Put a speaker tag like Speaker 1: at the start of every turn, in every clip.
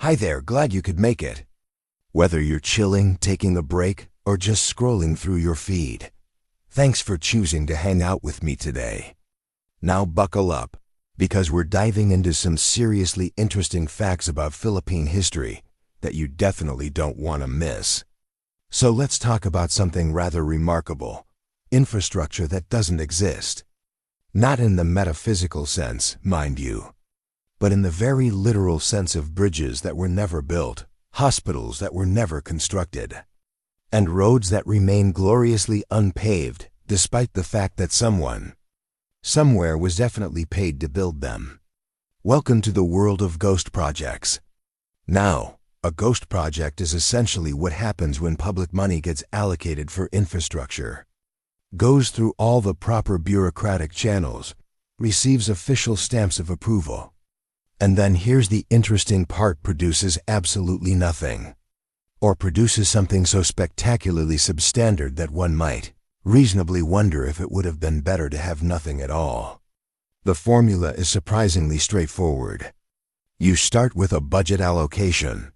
Speaker 1: Hi there, glad you could make it. Whether you're chilling, taking a break, or just scrolling through your feed, thanks for choosing to hang out with me today. Now buckle up, because we're diving into some seriously interesting facts about Philippine history that you definitely don't want to miss. So let's talk about something rather remarkable: infrastructure that doesn't exist. Not in the metaphysical sense, mind you, but in the very literal sense of bridges that were never built, hospitals that were never constructed, and roads that remain gloriously unpaved despite the fact that someone, somewhere was definitely paid to build them. Welcome to the world of ghost projects. Now, a ghost project is essentially what happens when public money gets allocated for infrastructure, goes through all the proper bureaucratic channels, receives official stamps of approval, and then here's the interesting part: produces absolutely nothing. Or produces something so spectacularly substandard that one might reasonably wonder if it would have been better to have nothing at all. The formula is surprisingly straightforward. You start with a budget allocation.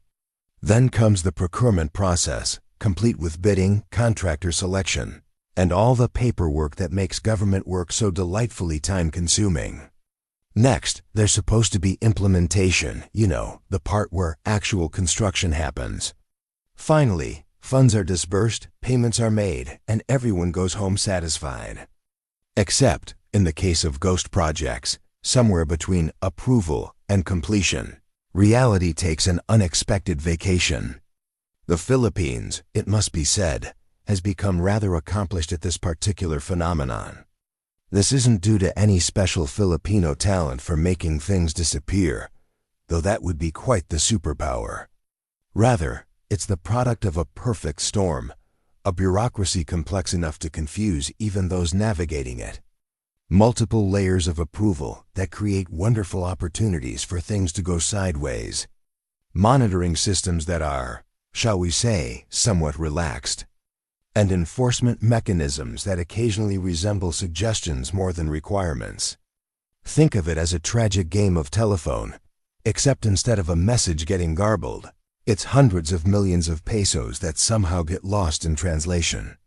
Speaker 1: Then comes the procurement process, complete with bidding, contractor selection, and all the paperwork that makes government work so delightfully time-consuming. Next, there's supposed to be implementation, the part where actual construction happens. Finally, funds are disbursed, payments are made, and everyone goes home satisfied. Except, in the case of ghost projects, somewhere between approval and completion, reality takes an unexpected vacation. The Philippines, it must be said, has become rather accomplished at this particular phenomenon. This isn't due to any special Filipino talent for making things disappear, though that would be quite the superpower. Rather, it's the product of a perfect storm, a bureaucracy complex enough to confuse even those navigating it. Multiple layers of approval that create wonderful opportunities for things to go sideways. Monitoring systems that are, shall we say, somewhat relaxed. And enforcement mechanisms that occasionally resemble suggestions more than requirements. Think of it as a tragic game of telephone, except instead of a message getting garbled, it's hundreds of millions of pesos that somehow get lost in translation.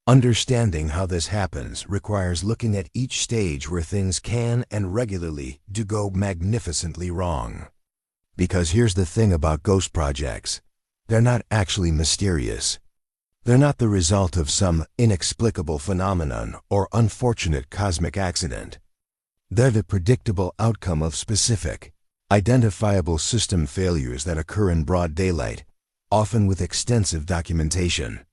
Speaker 1: Understanding how this happens requires looking at each stage where things can and regularly do go magnificently wrong. Because here's the thing about ghost projects: they're not actually mysterious. They're not the result of some inexplicable phenomenon or unfortunate cosmic accident. They're the predictable outcome of specific, identifiable system failures that occur in broad daylight, often with extensive documentation.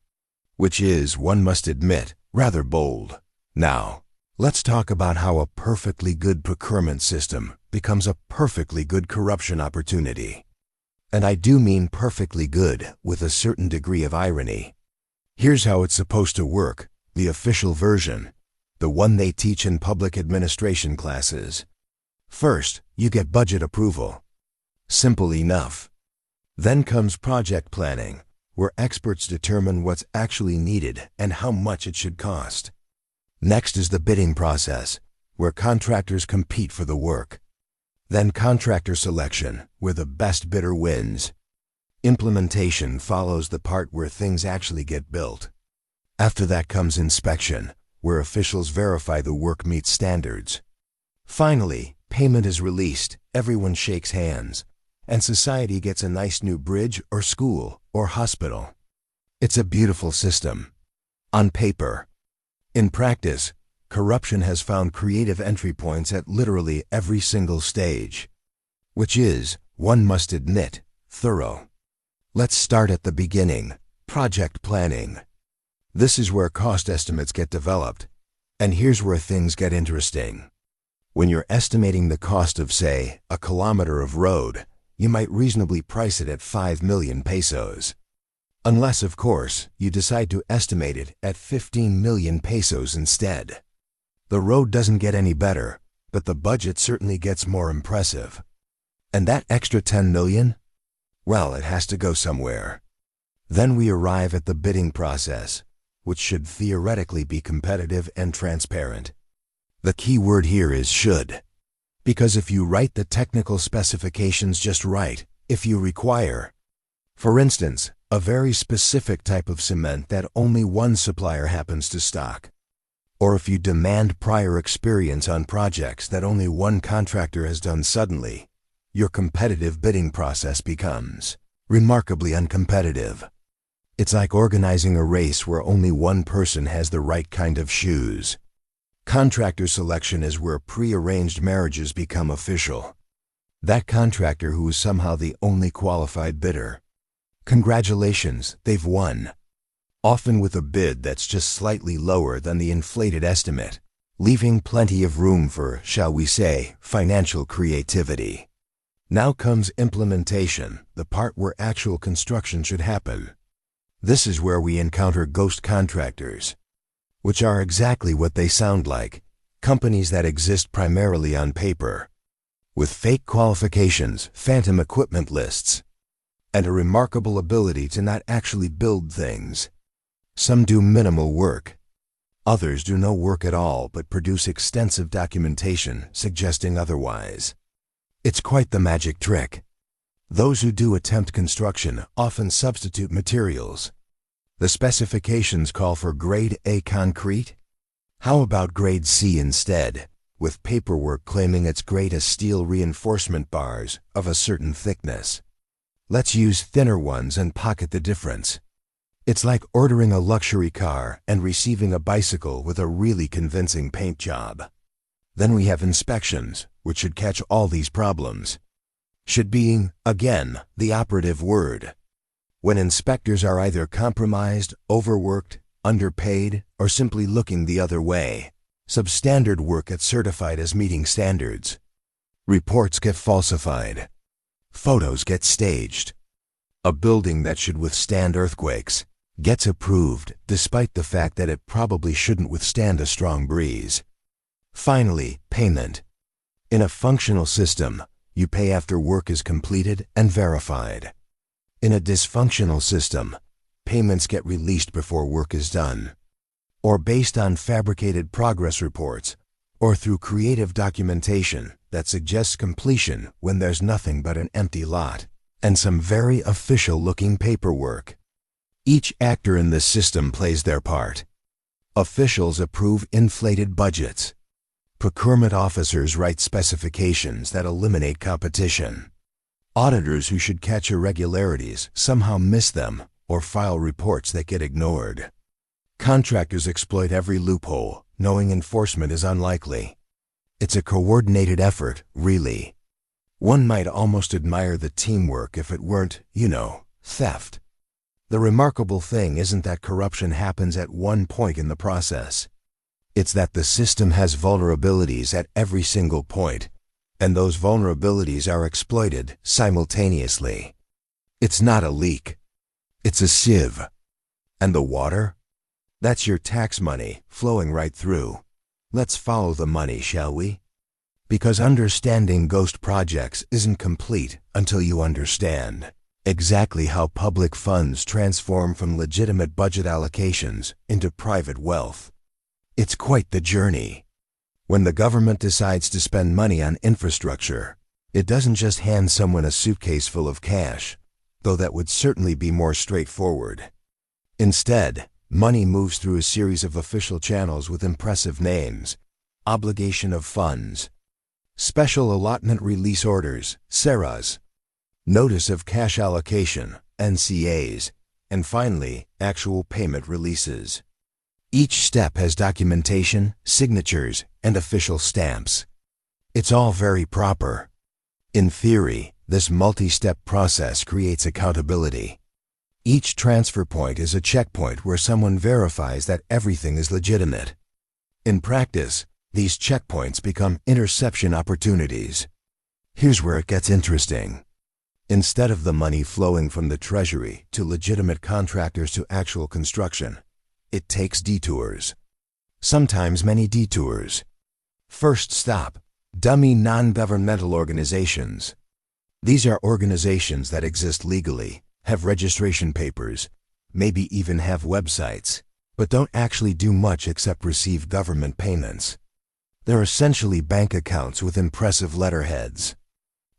Speaker 1: Which is, one must admit, rather bold. Now, let's talk about how a perfectly good procurement system becomes a perfectly good corruption opportunity. And I do mean perfectly good with a certain degree of irony. Here's how it's supposed to work, the official version, the one they teach in public administration classes. First, you get budget approval. Simple enough. Then comes project planning, where experts determine what's actually needed and how much it should cost. Next is the bidding process, where contractors compete for the work. Then contractor selection, where the best bidder wins. Implementation follows the part where things actually get built. After that comes inspection, where officials verify the work meets standards. Finally, payment is released, everyone shakes hands, and society gets a nice new bridge or school or hospital. It's a beautiful system. On paper. In practice, corruption has found creative entry points at literally every single stage, which is, one must admit, thorough. Let's start at the beginning: project planning. This is where cost estimates get developed, and here's where things get interesting. When you're estimating the cost of, say, a kilometer of road, you might reasonably price it at 5 million pesos. Unless, of course, you decide to estimate it at 15 million pesos instead. The road doesn't get any better, but the budget certainly gets more impressive. And that extra 10 million? Well, it has to go somewhere. Then we arrive at the bidding process, which should theoretically be competitive and transparent. The key word here is should. Because if you write the technical specifications just right, if you require, for instance, a very specific type of cement that only one supplier happens to stock, or if you demand prior experience on projects that only one contractor has done suddenly, your competitive bidding process becomes remarkably uncompetitive. It's like organizing a race where only one person has the right kind of shoes. Contractor selection is where pre-arranged marriages become official. That contractor who is somehow the only qualified bidder. Congratulations, they've won. Often with a bid that's just slightly lower than the inflated estimate, leaving plenty of room for, shall we say, financial creativity. Now comes implementation, the part where actual construction should happen. This is where we encounter ghost contractors, which are exactly what they sound like, companies that exist primarily on paper, with fake qualifications, phantom equipment lists, and a remarkable ability to not actually build things. Some do minimal work. Others do no work at all but produce extensive documentation suggesting otherwise. It's quite the magic trick. Those who do attempt construction often substitute materials. The specifications call for grade A concrete. How about grade C instead, with paperwork claiming it's grade A steel reinforcement bars of a certain thickness? Let's use thinner ones and pocket the difference. It's like ordering a luxury car and receiving a bicycle with a really convincing paint job. Then we have inspections, which should catch all these problems. Should being, again, the operative word. When inspectors are either compromised, overworked, underpaid, or simply looking the other way, substandard work gets certified as meeting standards. Reports get falsified. Photos get staged. A building that should withstand earthquakes gets approved despite the fact that it probably shouldn't withstand a strong breeze. Finally, payment. In a functional system, you pay after work is completed and verified. In a dysfunctional system, payments get released before work is done, or based on fabricated progress reports, or through creative documentation that suggests completion when there's nothing but an empty lot and some very official-looking paperwork. Each actor in this system plays their part. Officials approve inflated budgets. Procurement officers write specifications that eliminate competition. Auditors who should catch irregularities somehow miss them or file reports that get ignored. Contractors exploit every loophole, knowing enforcement is unlikely. It's a coordinated effort, really. One might almost admire the teamwork if it weren't, theft. The remarkable thing isn't that corruption happens at one point in the process. It's that the system has vulnerabilities at every single point, and those vulnerabilities are exploited simultaneously. It's not a leak. It's a sieve. And the water? That's your tax money flowing right through. Let's follow the money, shall we? Because understanding ghost projects isn't complete until you understand exactly how public funds transform from legitimate budget allocations into private wealth. It's quite the journey. When the government decides to spend money on infrastructure, it doesn't just hand someone a suitcase full of cash, though that would certainly be more straightforward. Instead, money moves through a series of official channels with impressive names: obligation of funds, special allotment release orders, SARAs, notice of cash allocation, NCAs, and finally, actual payment releases. Each step has documentation, signatures, and official stamps. It's all very proper. In theory, this multi-step process creates accountability. Each transfer point is a checkpoint where someone verifies that everything is legitimate. In practice, these checkpoints become interception opportunities. Here's where it gets interesting. Instead of the money flowing from the Treasury to legitimate contractors to actual construction, it takes detours. Sometimes many detours. First stop, dummy non-governmental organizations. These are organizations that exist legally, have registration papers, maybe even have websites, but don't actually do much except receive government payments. They're essentially bank accounts with impressive letterheads.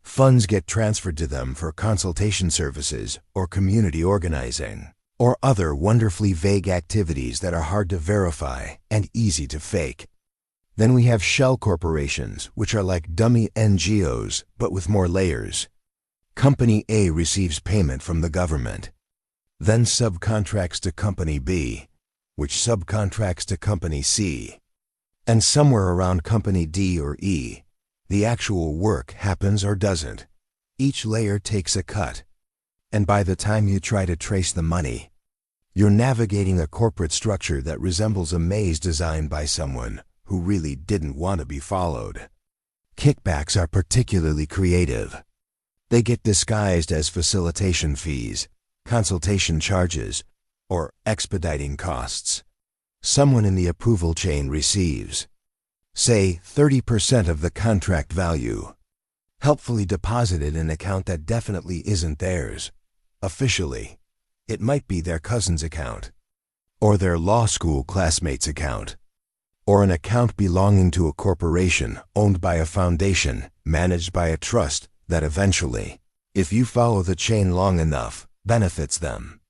Speaker 1: Funds get transferred to them for consultation services or community organizing, or other wonderfully vague activities that are hard to verify and easy to fake. Then we have shell corporations, which are like dummy NGOs, but with more layers. Company A receives payment from the government, then subcontracts to Company B, which subcontracts to Company C. And somewhere around Company D or E, the actual work happens or doesn't. Each layer takes a cut. And by the time you try to trace the money, you're navigating a corporate structure that resembles a maze designed by someone who really didn't want to be followed. Kickbacks are particularly creative. They get disguised as facilitation fees, consultation charges, or expediting costs. Someone in the approval chain receives, say, 30% of the contract value, helpfully deposited in an account that definitely isn't theirs. Officially, it might be their cousin's account, or their law school classmate's account, or an account belonging to a corporation owned by a foundation managed by a trust that eventually, if you follow the chain long enough, benefits them.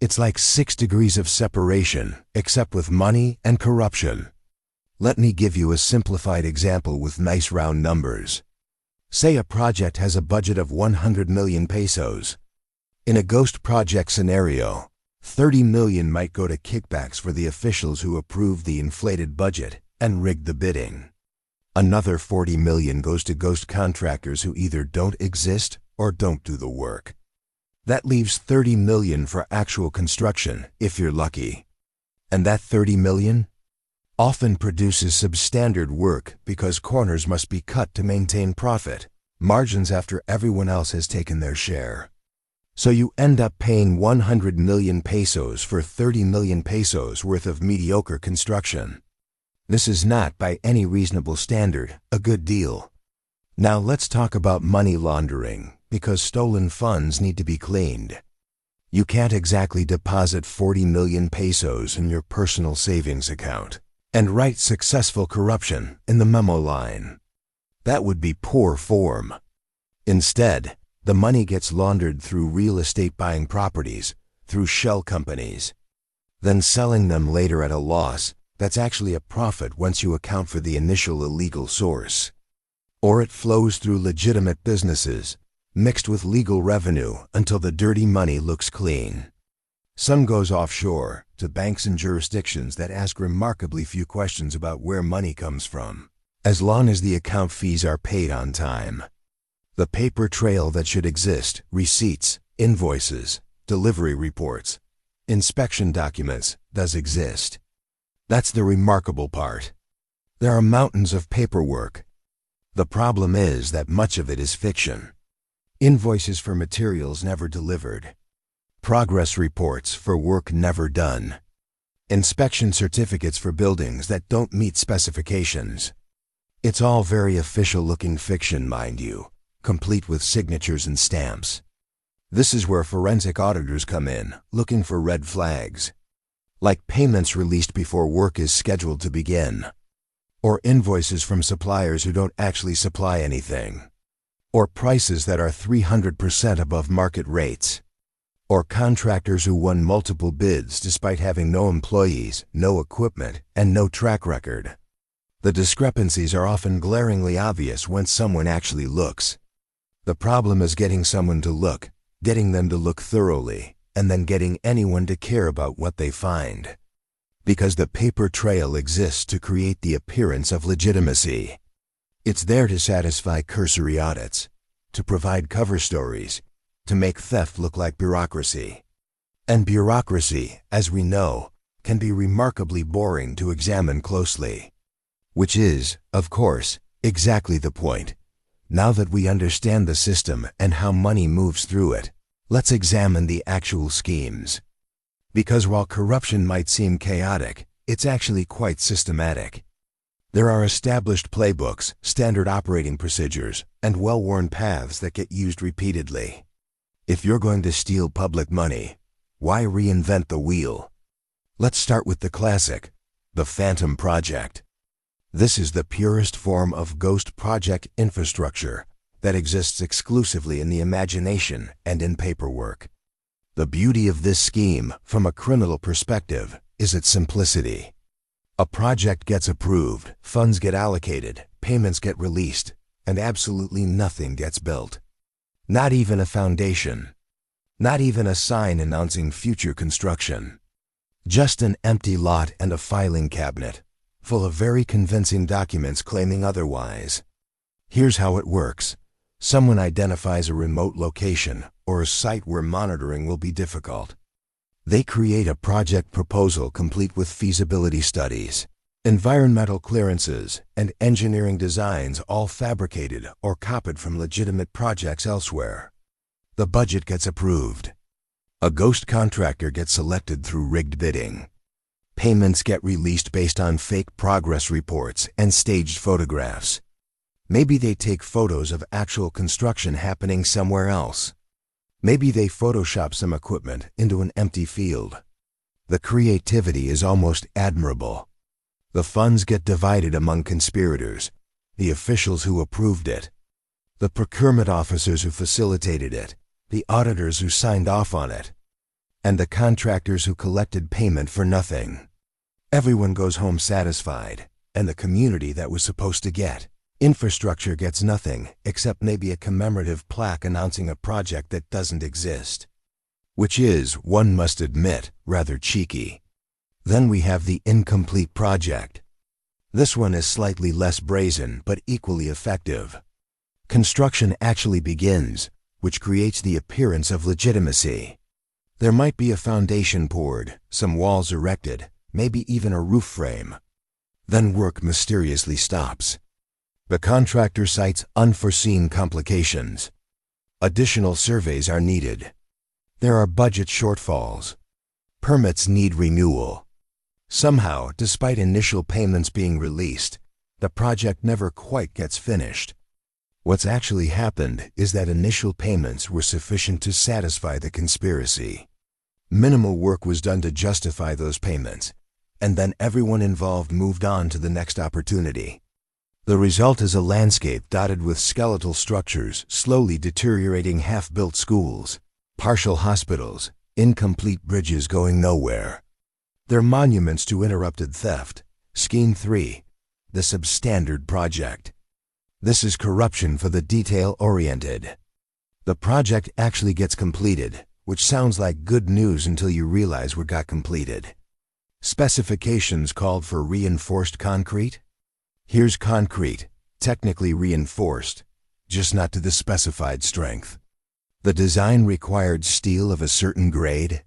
Speaker 1: It's like 6 degrees of separation, except with money and corruption. Let me give you a simplified example with nice round numbers. Say a project has a budget of 100 million pesos. In a ghost project scenario, 30 million might go to kickbacks for the officials who approved the inflated budget and rigged the bidding. Another 40 million goes to ghost contractors who either don't exist or don't do the work. That leaves 30 million for actual construction, if you're lucky. And that 30 million often produces substandard work because corners must be cut to maintain profit margins after everyone else has taken their share. So you end up paying 100 million pesos for 30 million pesos worth of mediocre construction. This is not, by any reasonable standard, a good deal. Now let's talk about money laundering, because stolen funds need to be cleaned. You can't exactly deposit 40 million pesos in your personal savings account and write successful corruption in the memo line. That would be poor form. Instead, the money gets laundered through real estate buying properties, through shell companies, then selling them later at a loss that's actually a profit once you account for the initial illegal source. Or it flows through legitimate businesses, mixed with legal revenue until the dirty money looks clean. Some goes offshore to banks and jurisdictions that ask remarkably few questions about where money comes from, as long as the account fees are paid on time. The paper trail that should exist, receipts, invoices, delivery reports, inspection documents, does exist. That's the remarkable part. There are mountains of paperwork. The problem is that much of it is fiction. Invoices for materials never delivered. Progress reports for work never done. Inspection certificates for buildings that don't meet specifications. It's all very official-looking fiction, mind you, complete with signatures and stamps. This is where forensic auditors come in, looking for red flags, like payments released before work is scheduled to begin, or invoices from suppliers who don't actually supply anything, or prices that are 300% above market rates, or contractors who won multiple bids despite having no employees, no equipment, and no track record. The discrepancies are often glaringly obvious once someone actually looks. The problem is getting someone to look, getting them to look thoroughly, and then getting anyone to care about what they find. Because the paper trail exists to create the appearance of legitimacy. It's there to satisfy cursory audits, to provide cover stories, to make theft look like bureaucracy. And bureaucracy, as we know, can be remarkably boring to examine closely. Which is, of course, exactly the point. Now that we understand the system and how money moves through it, let's examine the actual schemes. Because while corruption might seem chaotic, it's actually quite systematic. There are established playbooks, standard operating procedures, and well-worn paths that get used repeatedly. If you're going to steal public money, why reinvent the wheel? Let's start with the classic, the Phantom Project. This is the purest form of ghost project infrastructure that exists exclusively in the imagination and in paperwork. The beauty of this scheme, from a criminal perspective, is its simplicity. A project gets approved, funds get allocated, payments get released, and absolutely nothing gets built. Not even a foundation. Not even a sign announcing future construction. Just an empty lot and a filing cabinet, full of very convincing documents claiming otherwise. Here's how it works. Someone identifies a remote location or a site where monitoring will be difficult. They create a project proposal complete with feasibility studies, environmental clearances, and engineering designs, all fabricated or copied from legitimate projects elsewhere. The budget gets approved. A ghost contractor gets selected through rigged bidding. Payments get released based on fake progress reports and staged photographs. Maybe they take photos of actual construction happening somewhere else. Maybe they Photoshop some equipment into an empty field. The creativity is almost admirable. The funds get divided among conspirators, the officials who approved it, the procurement officers who facilitated it, the auditors who signed off on it, and the contractors who collected payment for nothing. Everyone goes home satisfied, and the community that was supposed to get infrastructure gets nothing except maybe a commemorative plaque announcing a project that doesn't exist. Which is, one must admit, rather cheeky. Then we have the incomplete project. This one is slightly less brazen but equally effective. Construction actually begins, which creates the appearance of legitimacy. There might be a foundation poured, some walls erected, maybe even a roof frame. Then work mysteriously stops. The contractor cites unforeseen complications. Additional surveys are needed. There are budget shortfalls. Permits need renewal. Somehow, despite initial payments being released, the project never quite gets finished. What's actually happened is that initial payments were sufficient to satisfy the conspiracy. Minimal work was done to justify those payments, and then everyone involved moved on to the next opportunity. The result is a landscape dotted with skeletal structures, slowly deteriorating half-built schools, partial hospitals, incomplete bridges going nowhere. They're monuments to interrupted theft. Scheme 3, the substandard project. This is corruption for the detail-oriented. The project actually gets completed, which sounds like good news until you realize what got completed. Specifications called for reinforced concrete. Here's concrete, technically reinforced, just not to the specified strength. The design required steel of a certain grade.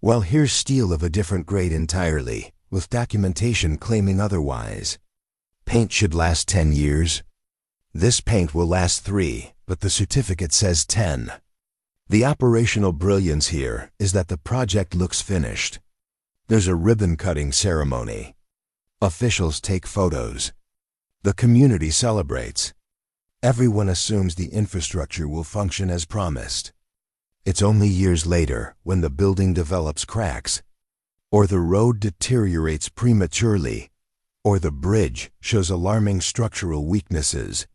Speaker 1: Well, here's steel of a different grade entirely, with documentation claiming otherwise. Paint should last 10 years. This paint will last 3, but the certificate says 10. The operational brilliance here is that the project looks finished. There's a ribbon-cutting ceremony. Officials take photos. The community celebrates. Everyone assumes the infrastructure will function as promised. It's only years later, when the building develops cracks, or the road deteriorates prematurely, or the bridge shows alarming structural weaknesses,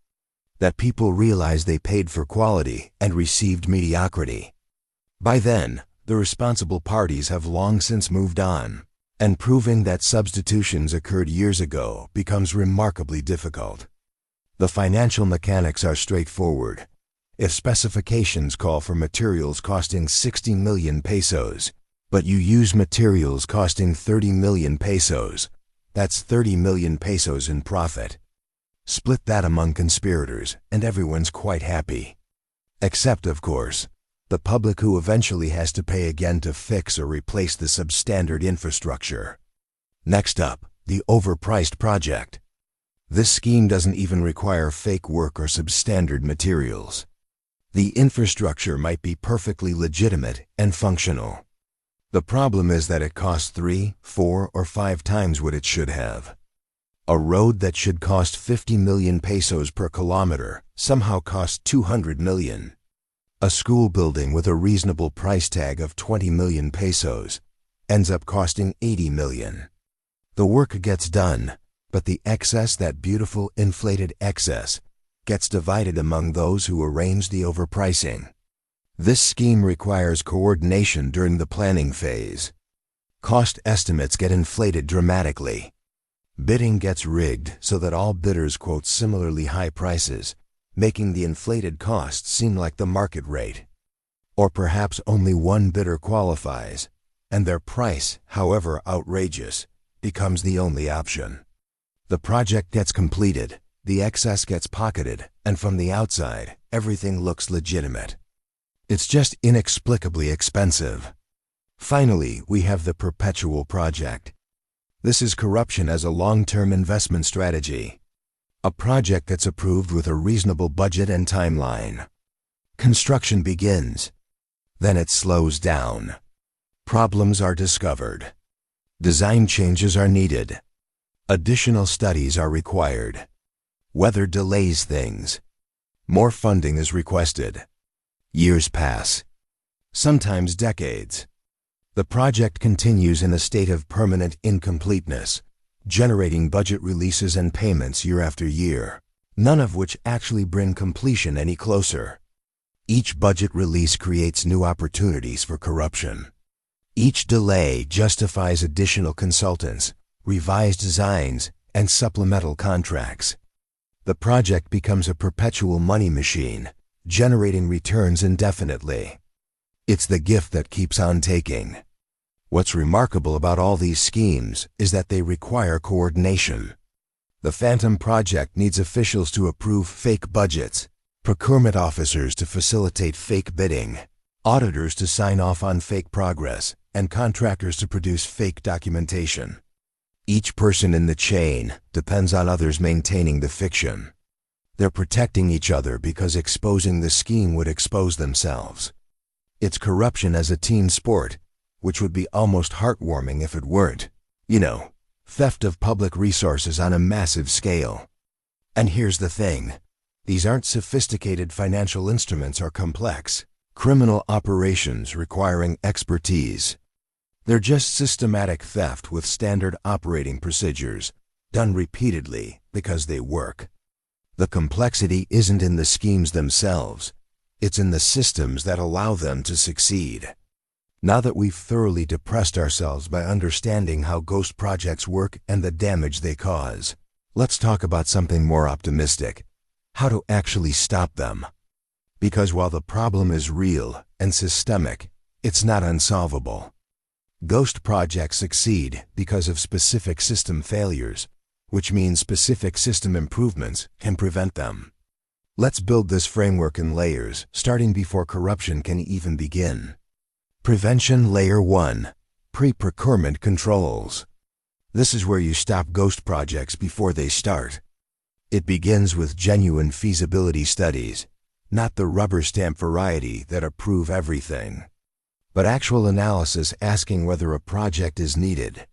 Speaker 1: that people realize they paid for quality and received mediocrity. By then, the responsible parties have long since moved on, and proving that substitutions occurred years ago becomes remarkably difficult. The financial mechanics are straightforward. If specifications call for materials costing 60 million pesos, but you use materials costing 30 million pesos, that's 30 million pesos in profit. Split that among conspirators, and everyone's quite happy. Except, of course, the public, who eventually has to pay again to fix or replace the substandard infrastructure. Next up, the overpriced project. This scheme doesn't even require fake work or substandard materials. The infrastructure might be perfectly legitimate and functional. The problem is that it costs 3, 4, or 5 times what it should have. A road that should cost 50 million pesos per kilometer somehow costs 200 million. A school building with a reasonable price tag of 20 million pesos ends up costing 80 million. The work gets done, but the excess, that beautiful inflated excess, gets divided among those who arrange the overpricing. This scheme requires coordination during the planning phase. Cost estimates get inflated dramatically. Bidding gets rigged so that all bidders quote similarly high prices, making the inflated costs seem like the market rate. Or perhaps only one bidder qualifies, and their price, however outrageous, becomes the only option. The project gets completed, the excess gets pocketed, and from the outside, everything looks legitimate. It's just inexplicably expensive. Finally, we have the perpetual project. This is corruption as a long-term investment strategy. A project that's approved with a reasonable budget and timeline. Construction begins. Then it slows down. Problems are discovered. Design changes are needed. Additional studies are required. Weather delays things. More funding is requested. Years pass. Sometimes decades. The project continues in a state of permanent incompleteness, generating budget releases and payments year after year, none of which actually bring completion any closer. Each budget release creates new opportunities for corruption. Each delay justifies additional consultants, revised designs, and supplemental contracts. The project becomes a perpetual money machine, generating returns indefinitely. It's the gift that keeps on taking. What's remarkable about all these schemes is that they require coordination. The Phantom Project needs officials to approve fake budgets, procurement officers to facilitate fake bidding, auditors to sign off on fake progress, and contractors to produce fake documentation. Each person in the chain depends on others maintaining the fiction. They're protecting each other because exposing the scheme would expose themselves. It's corruption as a team sport, which would be almost heartwarming if it weren't. You know, theft of public resources on a massive scale. And here's the thing. These aren't sophisticated financial instruments or complex criminal operations requiring expertise. They're just systematic theft with standard operating procedures, done repeatedly because they work. The complexity isn't in the schemes themselves, it's in the systems that allow them to succeed. Now that we've thoroughly depressed ourselves by understanding how ghost projects work and the damage they cause, let's talk about something more optimistic: how to actually stop them. Because while the problem is real and systemic, it's not unsolvable. Ghost projects succeed because of specific system failures, which means specific system improvements can prevent them. Let's build this framework in layers, starting before corruption can even begin. Prevention Layer 1: Pre-procurement controls. This is where you stop ghost projects before they start. It begins with genuine feasibility studies, not the rubber stamp variety that approve everything, but actual analysis asking whether a project is needed,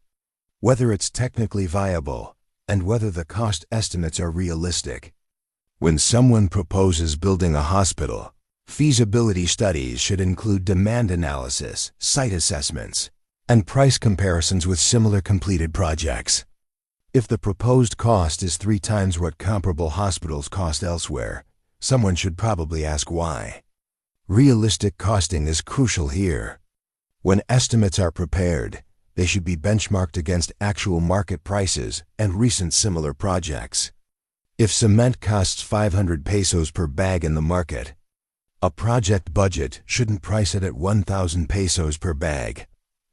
Speaker 1: whether it's technically viable, and whether the cost estimates are realistic. When someone proposes building a hospital, feasibility studies should include demand analysis, site assessments, and price comparisons with similar completed projects. If the proposed cost is 3 times what comparable hospitals cost elsewhere, someone should probably ask why. Realistic costing is crucial here. When estimates are prepared, they should be benchmarked against actual market prices and recent similar projects. If cement costs 500 pesos per bag in the market, a project budget shouldn't price it at 1,000 pesos per bag,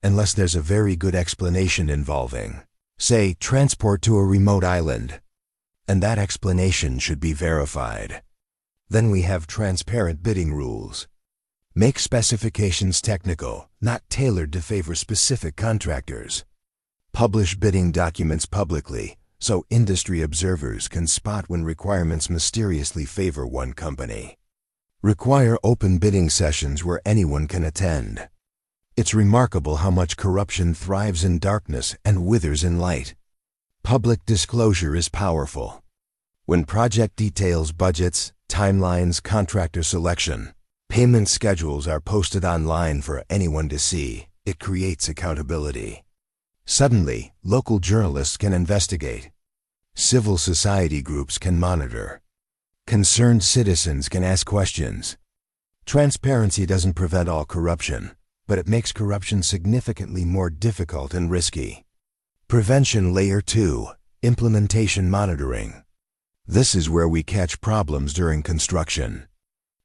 Speaker 1: unless there's a very good explanation involving, say, transport to a remote island. And that explanation should be verified. Then we have transparent bidding rules. Make specifications technical, not tailored to favor specific contractors. Publish bidding documents publicly, so industry observers can spot when requirements mysteriously favor one company. Require open bidding sessions where anyone can attend. It's remarkable how much corruption thrives in darkness and withers in light. Public disclosure is powerful. When project details, budgets, timelines, contractor selection, payment schedules are posted online for anyone to see, it creates accountability. Suddenly, local journalists can investigate. Civil society groups can monitor. Concerned citizens can ask questions. Transparency doesn't prevent all corruption, but it makes corruption significantly more difficult and risky. Prevention Layer 2. Implementation Monitoring. This is where we catch problems during construction.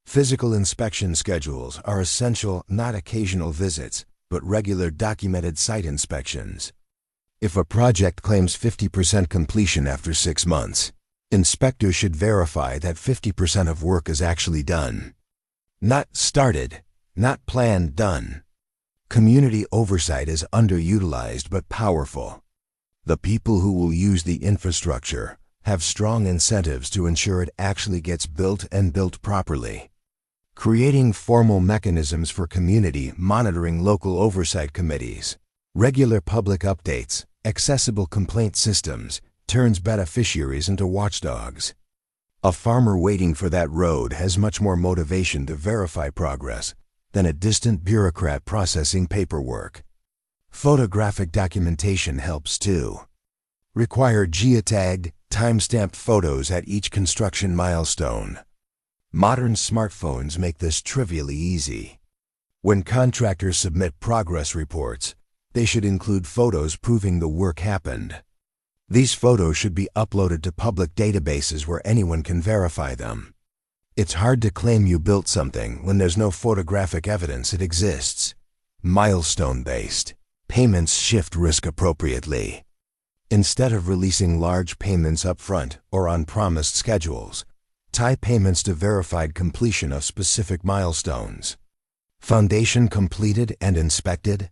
Speaker 1: Physical inspection schedules are essential, not occasional visits, but regular documented site inspections. If a project claims 50% completion after 6 months, inspectors should verify that 50% of work is actually done. Not started, not planned, done. Community oversight is underutilized but powerful. The people who will use the infrastructure have strong incentives to ensure it actually gets built and built properly. Creating formal mechanisms for community monitoring, local oversight committees, regular public updates, accessible complaint systems turns beneficiaries into watchdogs. A farmer waiting for that road has much more motivation to verify progress than a distant bureaucrat processing paperwork. Photographic documentation helps too. Require geotagged, time-stamped photos at each construction milestone. Modern smartphones make this trivially easy. When contractors submit progress reports, they should include photos proving the work happened. These photos should be uploaded to public databases where anyone can verify them. It's hard to claim you built something when there's no photographic evidence it exists. Milestone-based. Payments shift risk appropriately. Instead of releasing large payments up front or on promised schedules, tie payments to verified completion of specific milestones. Foundation completed and inspected?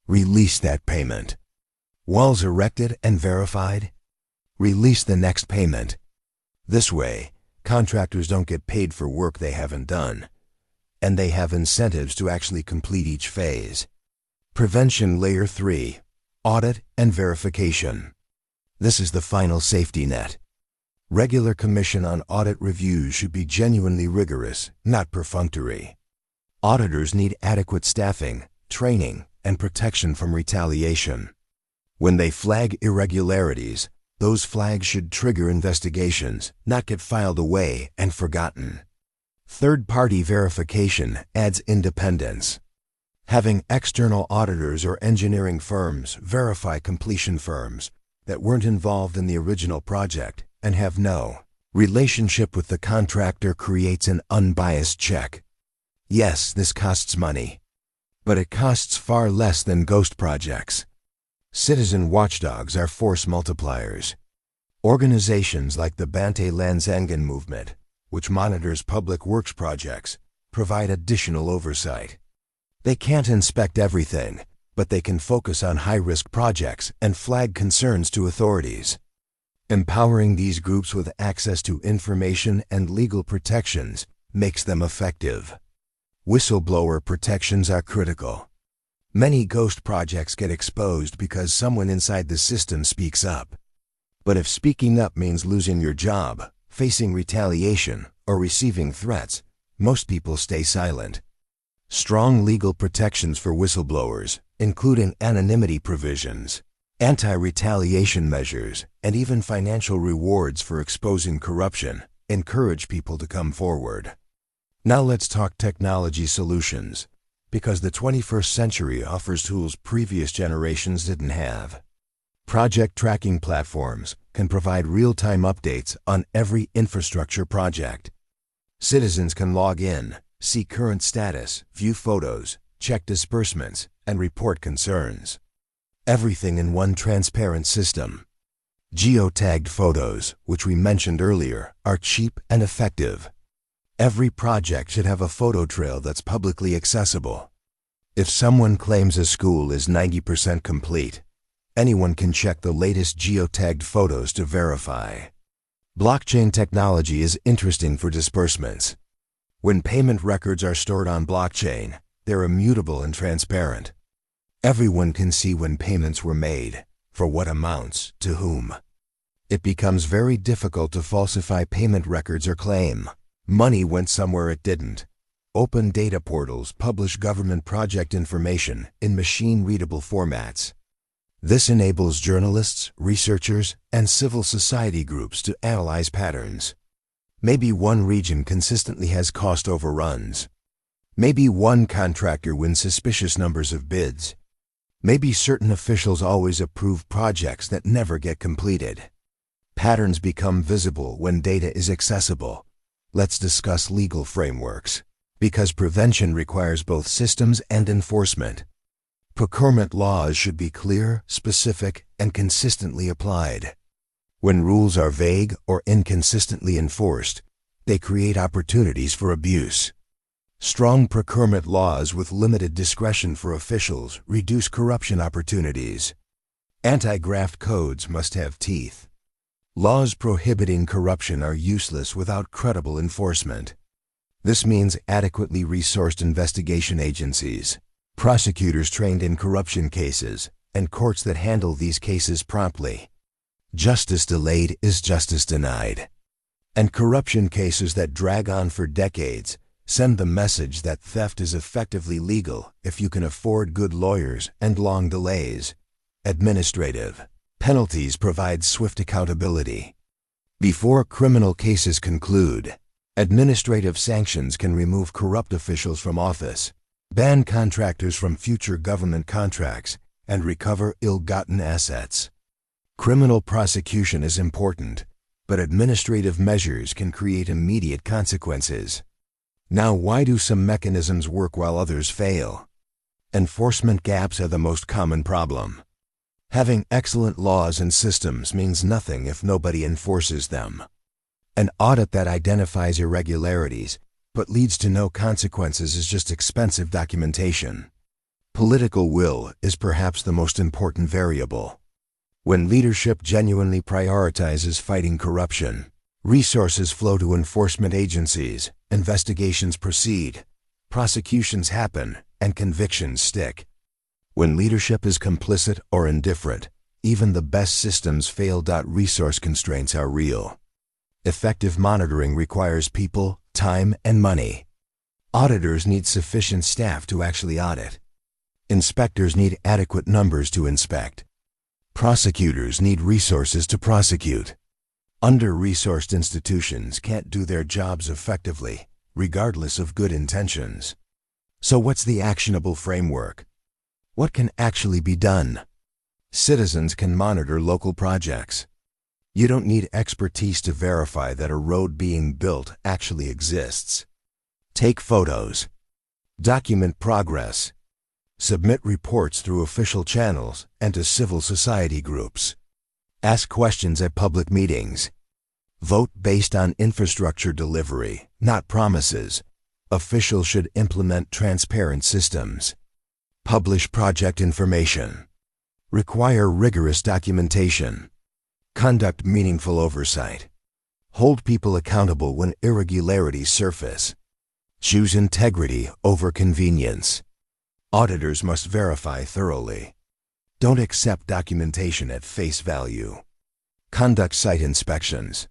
Speaker 1: Release that payment. Walls erected and verified? Release the next payment. This way, contractors don't get paid for work they haven't done, and they have incentives to actually complete each phase. Prevention Layer 3. Audit and verification. This is the final safety net. Regular commission on audit reviews should be genuinely rigorous, not perfunctory. Auditors need adequate staffing, training, and protection from retaliation. When they flag irregularities, those flags should trigger investigations, not get filed away and forgotten. Third-party verification adds independence. Having external auditors or engineering firms verify completion firms that weren't involved in the original project and have no relationship with the contractor creates an unbiased check. Yes, this costs money, but it costs far less than ghost projects. Citizen watchdogs are force multipliers. Organizations like the Bante Lansangan movement, which monitors public works projects, provide additional oversight. They can't inspect everything, but they can focus on high-risk projects and flag concerns to authorities. Empowering these groups with access to information and legal protections makes them effective. Whistleblower protections are critical. Many ghost projects get exposed because someone inside the system speaks up. But if speaking up means losing your job, facing retaliation, or receiving threats, most people stay silent. Strong legal protections for whistleblowers, including anonymity provisions, anti-retaliation measures, and even financial rewards for exposing corruption, encourage people to come forward. Now let's talk technology solutions, because the 21st century offers tools previous generations didn't have. Project tracking platforms can provide real-time updates on every infrastructure project. Citizens can log in, see current status, view photos, check disbursements, and report concerns. Everything in one transparent system. Geotagged photos, which we mentioned earlier, are cheap and effective. Every project should have a photo trail that's publicly accessible. If someone claims a school is 90% complete, anyone can check the latest geotagged photos to verify. Blockchain technology is interesting for disbursements. When payment records are stored on blockchain, they're immutable and transparent. Everyone can see when payments were made, for what amounts, to whom. It becomes very difficult to falsify payment records or claim money went somewhere it didn't. Open data portals publish government project information in machine-readable formats. This enables journalists, researchers, and civil society groups to analyze patterns. Maybe one region consistently has cost overruns. Maybe one contractor wins suspicious numbers of bids. Maybe certain officials always approve projects that never get completed. Patterns become visible when data is accessible. Let's discuss legal frameworks, because prevention requires both systems and enforcement. Procurement laws should be clear, specific, and consistently applied. When rules are vague or inconsistently enforced, they create opportunities for abuse. Strong procurement laws with limited discretion for officials reduce corruption opportunities. Anti-graft codes must have teeth. Laws prohibiting corruption are useless without credible enforcement. This means adequately resourced investigation agencies, prosecutors trained in corruption cases, and courts that handle these cases promptly. Justice delayed is justice denied. And corruption cases that drag on for decades send the message that theft is effectively legal if you can afford good lawyers and long delays. Administrative penalties provide swift accountability. Before criminal cases conclude, administrative sanctions can remove corrupt officials from office, ban contractors from future government contracts, and recover ill-gotten assets. Criminal prosecution is important, but administrative measures can create immediate consequences. Now, why do some mechanisms work while others fail? Enforcement gaps are the most common problem. Having excellent laws and systems means nothing if nobody enforces them. An audit that identifies irregularities but leads to no consequences is just expensive documentation. Political will is perhaps the most important variable. When leadership genuinely prioritizes fighting corruption, resources flow to enforcement agencies, investigations proceed, prosecutions happen, and convictions stick. When leadership is complicit or indifferent, even the best systems fail. Resource constraints are real. Effective monitoring requires people, time, and money. Auditors need sufficient staff to actually audit. Inspectors need adequate numbers to inspect. Prosecutors need resources to prosecute. Under-resourced institutions can't do their jobs effectively, regardless of good intentions. So what's the actionable framework? What can actually be done? Citizens can monitor local projects. You don't need expertise to verify that a road being built actually exists. Take photos. Document progress. Submit reports through official channels and to civil society groups. Ask questions at public meetings. Vote based on infrastructure delivery, not promises. Officials should implement transparent systems. Publish project information. Require rigorous documentation. Conduct meaningful oversight. Hold people accountable when irregularities surface. Choose integrity over convenience. Auditors must verify thoroughly. Don't accept documentation at face value. Conduct site inspections.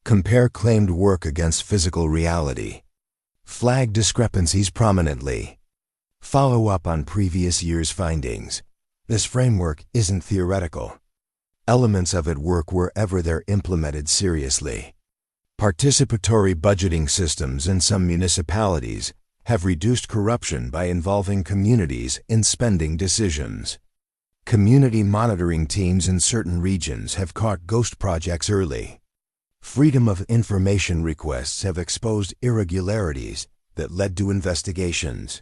Speaker 1: Compare claimed work against physical reality. Flag discrepancies prominently. Follow up on previous year's findings. This framework isn't theoretical. Elements of it work wherever they're implemented seriously. Participatory budgeting systems in some municipalities have reduced corruption by involving communities in spending decisions. Community monitoring teams in certain regions have caught ghost projects early. Freedom of information requests have exposed irregularities that led to investigations.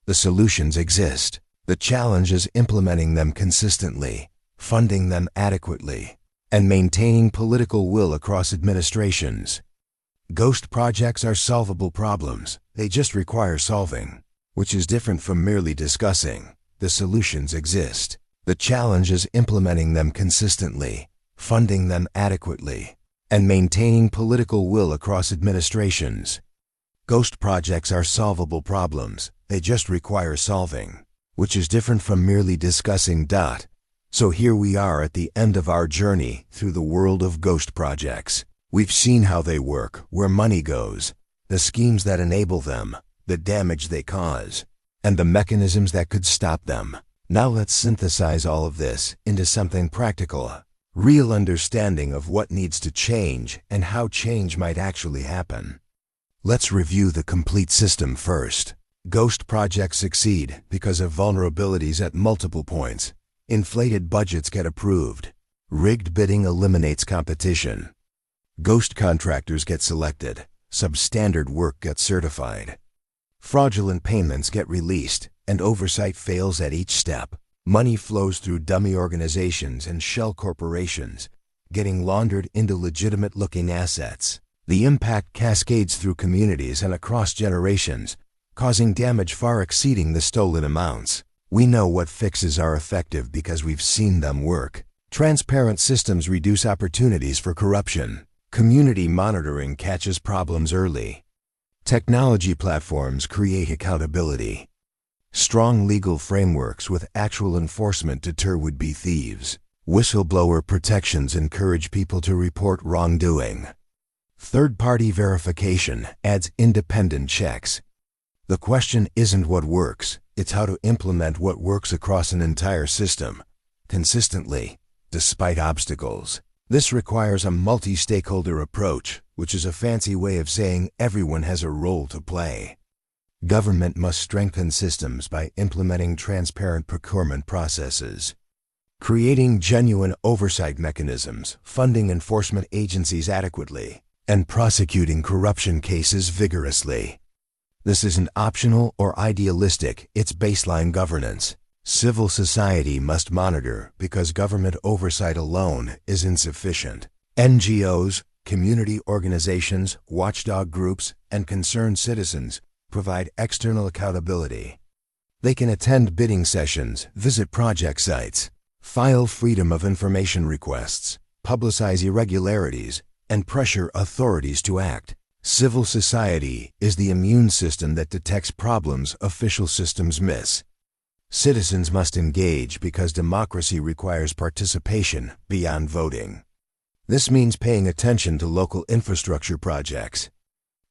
Speaker 1: The solutions exist. The challenge is implementing them consistently, funding them adequately, and maintaining political will across administrations. Ghost projects are solvable problems. They just require solving, which is different from merely discussing. The solutions exist. The challenge is implementing them consistently, funding them adequately, and maintaining political will across administrations. Ghost projects are solvable problems. They just require solving, which is different from merely discussing. So here we are at the end of our journey through the world of ghost projects. We've seen how they work, where money goes, the schemes that enable them, the damage they cause, and the mechanisms that could stop them. Now let's synthesize all of this into something practical. real understanding of what needs to change and how change might actually happen. Let's review the complete system first. Ghost projects succeed because of vulnerabilities at multiple points. Inflated budgets get approved. Rigged bidding eliminates competition. Ghost contractors get selected. Substandard work gets certified. Fraudulent payments get released, and oversight fails at each step. Money flows through dummy organizations and shell corporations, getting laundered into legitimate-looking assets. The impact cascades through communities and across generations, causing damage far exceeding the stolen amounts. We know what fixes are effective because we've seen them work. Transparent systems reduce opportunities for corruption. Community monitoring catches problems early. Technology platforms create accountability. Strong legal frameworks with actual enforcement deter would-be thieves. Whistleblower protections encourage people to report wrongdoing. Third-party verification adds independent checks. The question isn't what works, it's how to implement what works across an entire system, consistently, despite obstacles. This requires a multi-stakeholder approach, which is a fancy way of saying everyone has a role to play. Government must strengthen systems by implementing transparent procurement processes, creating genuine oversight mechanisms, funding enforcement agencies adequately, and prosecuting corruption cases vigorously. This isn't optional or idealistic, it's baseline governance. Civil society must monitor because government oversight alone is insufficient. NGOs, community organizations, watchdog groups, and concerned citizens provide external accountability. They can attend bidding sessions, visit project sites, file freedom of information requests, publicize irregularities, and pressure authorities to act. Civil society is the immune system that detects problems official systems miss. Citizens must engage because democracy requires participation beyond voting. This means paying attention to local infrastructure projects,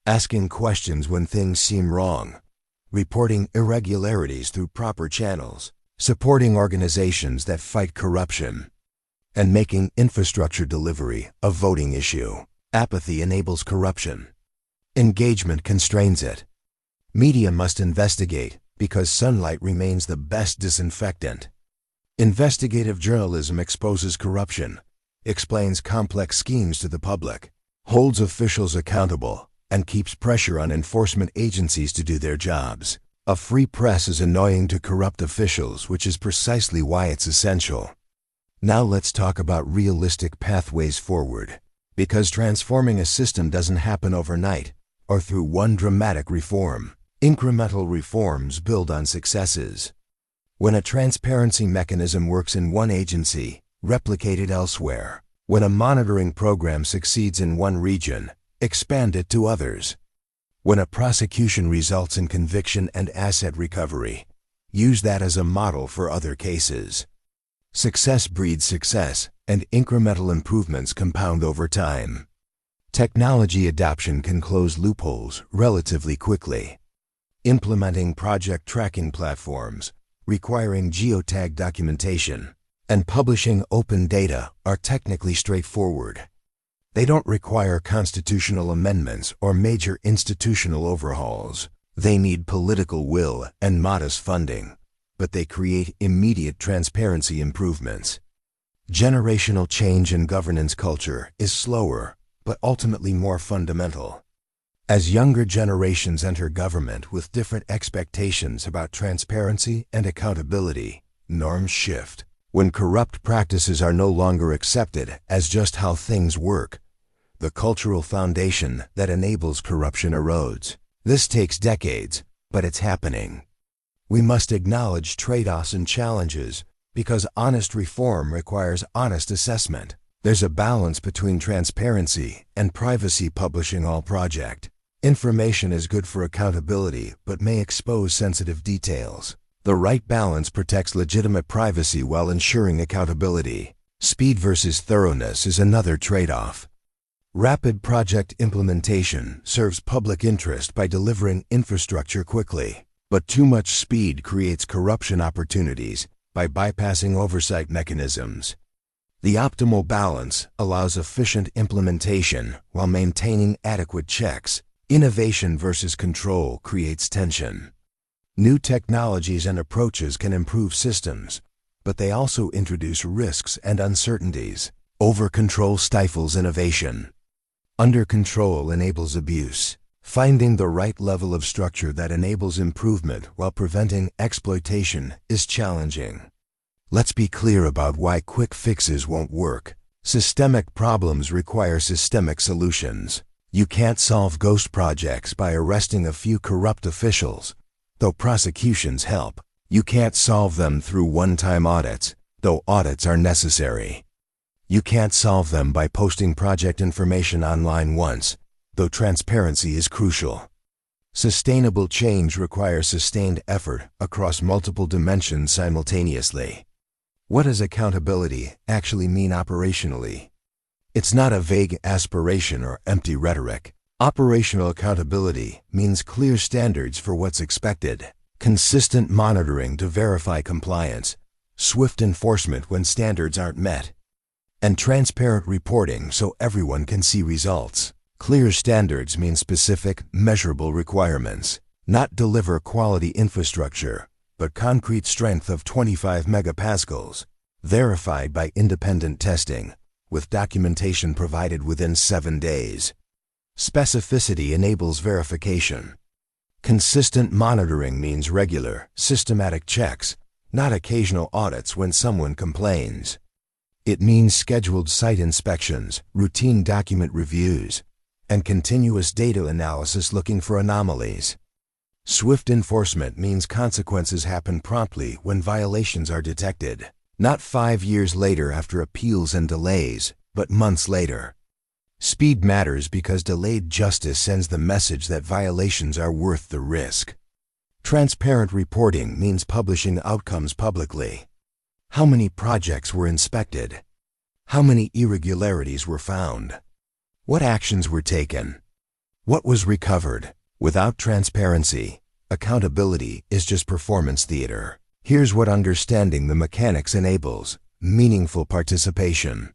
Speaker 1: asking questions when things seem wrong, reporting irregularities through proper channels, supporting organizations that fight corruption, and making infrastructure delivery a voting issue. Apathy enables corruption. Engagement constrains it. Media must investigate because sunlight remains the best disinfectant. Investigative journalism exposes corruption, explains complex schemes to the public, holds officials accountable, and keeps pressure on enforcement agencies to do their jobs. A free press is annoying to corrupt officials, which is precisely why it's essential. Now let's talk about realistic pathways forward. Because transforming a system doesn't happen overnight or through one dramatic reform. Incremental reforms build on successes. When a transparency mechanism works in one agency, replicate it elsewhere. When a monitoring program succeeds in one region, expand it to others. When a prosecution results in conviction and asset recovery, use that as a model for other cases. Success breeds success, and incremental improvements compound over time. Technology adoption can close loopholes relatively quickly. Implementing project tracking platforms, requiring geotag documentation, and publishing open data are technically straightforward. They don't require constitutional amendments or major institutional overhauls. They need political will and modest funding, but they create immediate transparency improvements. Generational change in governance culture is slower, but ultimately more fundamental. As younger generations enter government with different expectations about transparency and accountability, norms shift. When corrupt practices are no longer accepted as just how things work, the cultural foundation that enables corruption erodes. This takes decades, but it's happening. We must acknowledge trade-offs and challenges because honest reform requires honest assessment. There's a balance between transparency and privacy publishing all project. Information is good for accountability but may expose sensitive details. The right balance protects legitimate privacy while ensuring accountability. Speed versus thoroughness is another trade-off. Rapid project implementation serves public interest by delivering infrastructure quickly, but too much speed creates corruption opportunities by bypassing oversight mechanisms. The optimal balance allows efficient implementation while maintaining adequate checks. Innovation versus control creates tension. New technologies and approaches can improve systems, but they also introduce risks and uncertainties. Over-control stifles innovation. Under-control enables abuse. Finding the right level of structure that enables improvement while preventing exploitation is challenging. Let's be clear about why quick fixes won't work. Systemic problems require systemic solutions. You can't solve ghost projects by arresting a few corrupt officials, though prosecutions help. You can't solve them through one-time audits, though audits are necessary. You can't solve them by posting project information online once, though transparency is crucial. Sustainable change requires sustained effort across multiple dimensions simultaneously. What does accountability actually mean operationally? It's not a vague aspiration or empty rhetoric. Operational accountability means clear standards for what's expected, consistent monitoring to verify compliance, swift enforcement when standards aren't met, and transparent reporting so everyone can see results. Clear standards mean specific, measurable requirements, not deliver quality infrastructure, but concrete strength of 25 megapascals, verified by independent testing, with documentation provided within 7 days. Specificity enables verification. Consistent monitoring means regular, systematic checks, not occasional audits when someone complains. It means scheduled site inspections, routine document reviews, and continuous data analysis looking for anomalies. Swift enforcement means consequences happen promptly when violations are detected, not 5 years later after appeals and delays, but months later. Speed matters because delayed justice sends the message that violations are worth the risk. Transparent reporting means publishing outcomes publicly. How many projects were inspected? How many irregularities were found? What actions were taken? What was recovered? Without transparency, accountability is just performance theater. Here's what understanding the mechanics enables: meaningful participation.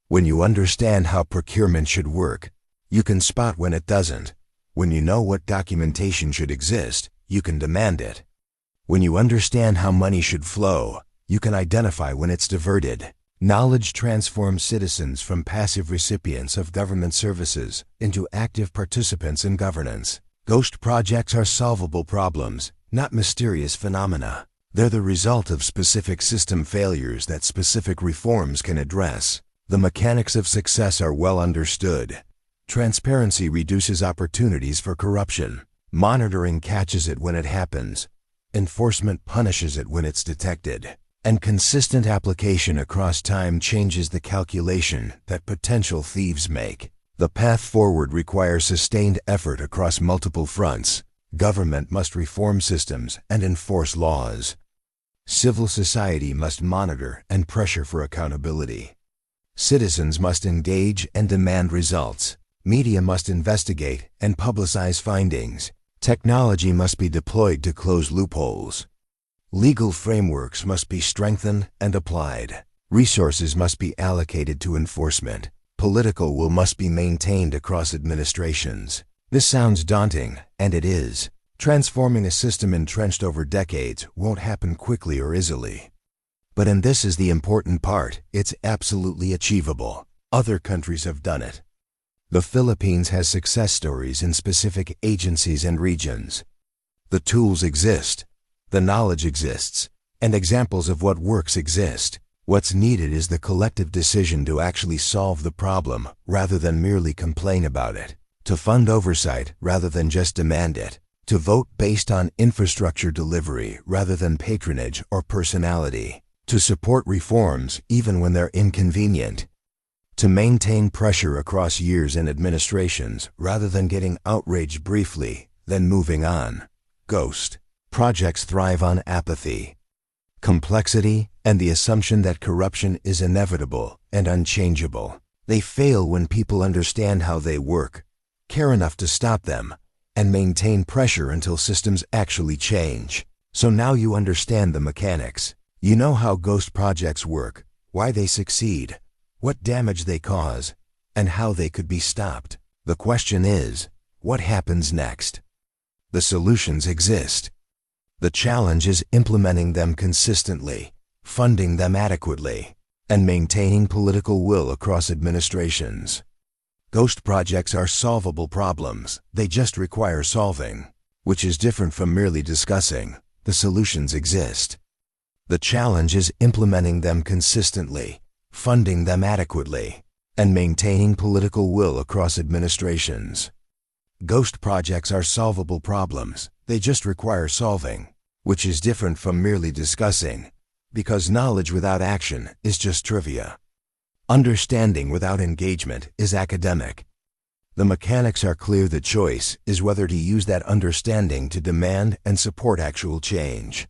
Speaker 1: When you understand how procurement should work, you can spot when it doesn't. When you know what documentation should exist, you can demand it. When you understand how money should flow, you can identify when it's diverted. Knowledge transforms citizens from passive recipients of government services into active participants in governance. Ghost projects are solvable problems, not mysterious phenomena. They're the result of specific system failures that specific reforms can address. The mechanics of success are well understood. Transparency reduces opportunities for corruption. Monitoring catches it when it happens. Enforcement punishes it when it's detected. And consistent application across time changes the calculation that potential thieves make. The path forward requires sustained effort across multiple fronts. Government must reform systems and enforce laws. Civil society must monitor and pressure for accountability. Citizens must engage and demand results. Media must investigate and publicize findings. Technology must be deployed to close loopholes. Legal frameworks must be strengthened and applied. Resources must be allocated to enforcement. Political will must be maintained across administrations. This sounds daunting, and it is. Transforming a system entrenched over decades won't happen quickly or easily. But and this is the important part, it's absolutely achievable. Other countries have done it. The Philippines has success stories in specific agencies and regions. The tools exist. The knowledge exists, and examples of what works exist. What's needed is the collective decision to actually solve the problem rather than merely complain about it, to fund oversight rather than just demand it, to vote based on infrastructure delivery rather than patronage or personality, to support reforms even when they're inconvenient, to maintain pressure across years and administrations rather than getting outraged briefly, then moving on. Ghost projects thrive on apathy, complexity, and the assumption that corruption is inevitable and unchangeable. They fail when people understand how they work, care enough to stop them, and maintain pressure until systems actually change. So now you understand the mechanics. You know how ghost projects work, why they succeed, what damage they cause, and how they could be stopped. The question is, what happens next? The solutions exist. The challenge is implementing them consistently, funding them adequately, and maintaining political will across administrations. Ghost projects are solvable problems, they just require solving, which is different from merely discussing. The solutions exist. The challenge is implementing them consistently, funding them adequately, and maintaining political will across administrations. Ghost projects are solvable problems, they just require solving, which is different from merely discussing, because knowledge without action is just trivia. Understanding without engagement is academic. The mechanics are clear. The choice is whether to use that understanding to demand and support actual change.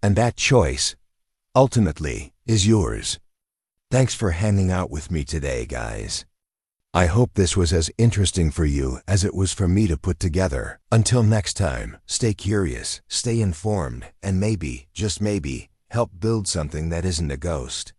Speaker 1: And that choice, ultimately, is yours. Thanks for hanging out with me today, guys. I hope this was as interesting for you as it was for me to put together. Until next time, stay curious, stay informed, and maybe, just maybe, help build something that isn't a ghost.